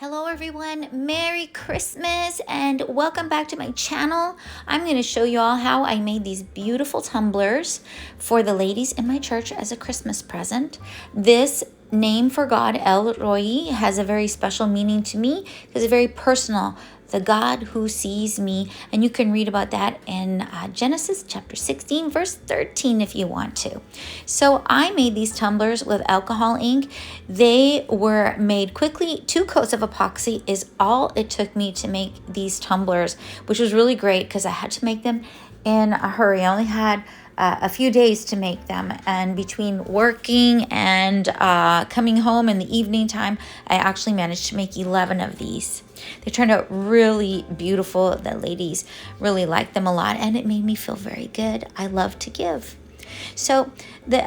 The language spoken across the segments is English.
Hello everyone, Merry Christmas and welcome back to my channel. I'm going to show you all how I made these beautiful tumblers for the ladies in my church as a Christmas present. This name for God, El Roi, has a very special meaning to me because it's very personal. The God who sees me, and you can read about that in Genesis chapter 16 verse 13 if you want to. So I made these tumblers with alcohol ink. They were made quickly. 2 coats of epoxy is all it took me to make these tumblers, which was really great because I had to make them in a hurry. I only had a few days to make them, and between working and coming home in the evening time, I actually managed to make 11 of these. They turned out really beautiful. The ladies really liked them a lot, and it made me feel very good. I love to give. So the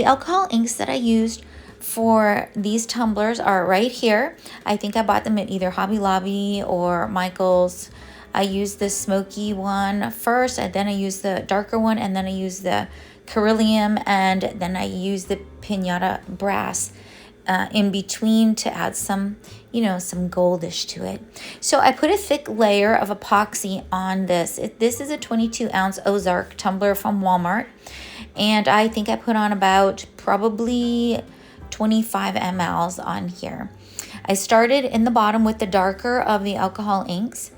alcohol inks that I used for these tumblers are right here. I think I bought them at either Hobby Lobby or Michael's. I used the smoky one first, and then I used the darker one, and then I used the Ceruleum, and then I used the Pinata Brass in between to add some, some goldish to it. So I put a thick layer of epoxy on this. This is a 22-ounce Ozark tumbler from Walmart, and I think I put on about probably 25 mLs on here. I started in the bottom with the darker of the alcohol inks,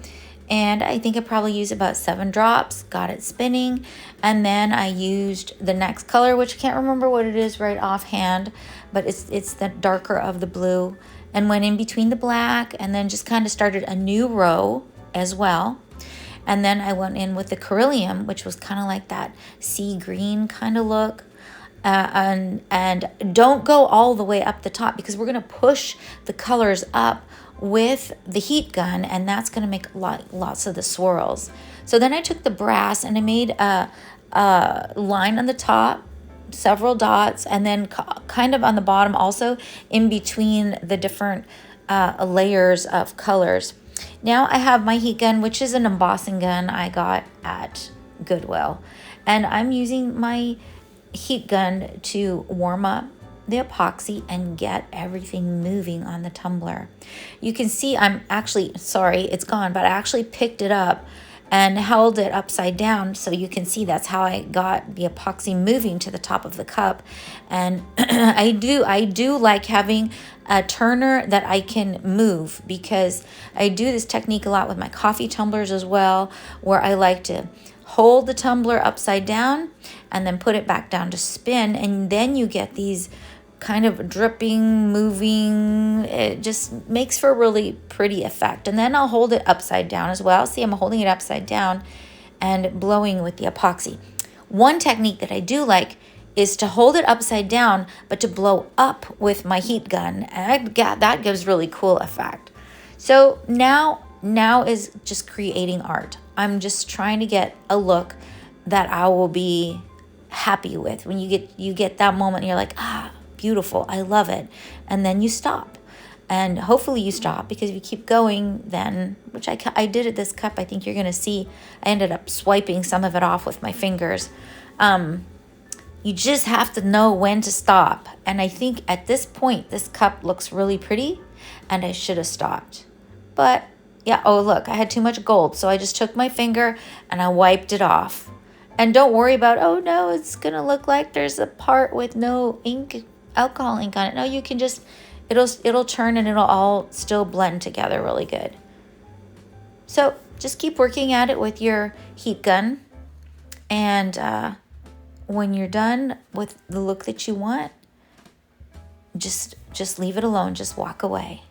and I think I probably used about 7 drops, got it spinning, and then I used the next color, which I can't remember what it is right offhand, but it's the darker of the blue, and went in between the black, and then just kind of started a new row as well. And then I went in with the Ceruleum, which was kind of like that sea green kind of look. And don't go all the way up the top because we're going to push the colors up with the heat gun, and that's going to make lots of the swirls. So then I took the brass and I made a line on the top, several dots, and then kind of on the bottom also in between the different layers of colors. Now I have my heat gun, which is an embossing gun I got at Goodwill, and I'm using my heat gun to warm up the epoxy and get everything moving on the tumbler. You can see I'm actually, sorry, it's gone, but I actually picked it up and held it upside down, so you can see that's how I got the epoxy moving to the top of the cup. And I do like having a turner that I can move, because I do this technique a lot with my coffee tumblers as well, where I like to hold the tumbler upside down and then put it back down to spin, and then you get these kind of dripping, moving. It just makes for a really pretty effect. And then I'll hold it upside down as well. See, I'm holding it upside down and blowing with the epoxy. One technique that I do like is to hold it upside down, but to blow up with my heat gun. And that gives really cool effect. So now is just creating art. I'm just trying to get a look that I will be happy with. When you get that moment, you're like, beautiful, I love it, and then you stop. And hopefully you stop, because if you keep going, then, which I did at this cup, I think you're gonna see I ended up swiping some of it off with my fingers. You just have to know when to stop, and I think at this point this cup looks really pretty and I should have stopped. But yeah, oh look, I had too much gold, so I just took my finger and I wiped it off. And don't worry about, oh no, it's gonna look like there's a part with no ink, alcohol ink on it. No, you can just, it'll turn and it'll all still blend together really good. So just keep working at it with your heat gun, and when you're done with the look that you want, just leave it alone, just walk away.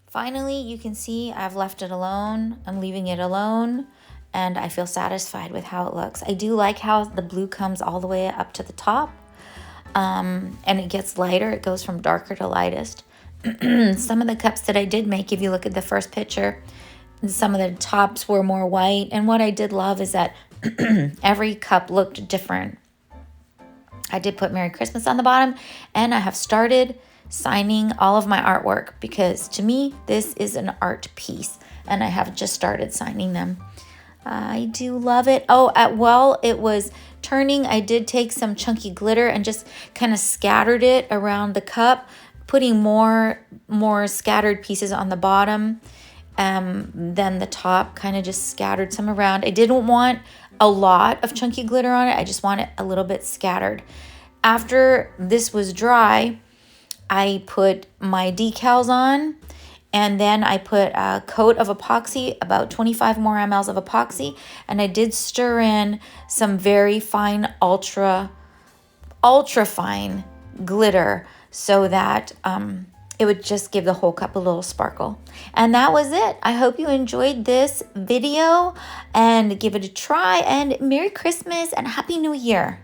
Finally, you can see I've left it alone. I'm leaving it alone, and I feel satisfied with how it looks. I do like how the blue comes all the way up to the top, and it gets lighter. It goes from darker to lightest. Some of the cups that I did make, if you look at the first picture, some of the tops were more white. And what I did love is that every cup looked different. I did put Merry Christmas on the bottom, and I have started signing all of my artwork because to me, this is an art piece, and I have just started signing them. I do love it. Oh, while it was turning, I did take some chunky glitter and just kind of scattered it around the cup, putting more scattered pieces on the bottom than the top, kind of just scattered some around. I didn't want a lot of chunky glitter on it. I just want it a little bit scattered. After this was dry, I put my decals on, and then I put a coat of epoxy, about 25 more mLs of epoxy, and I did stir in some very fine, ultra fine glitter so that it would just give the whole cup a little sparkle. And that was it. I hope you enjoyed this video and give it a try, and Merry Christmas and Happy New Year.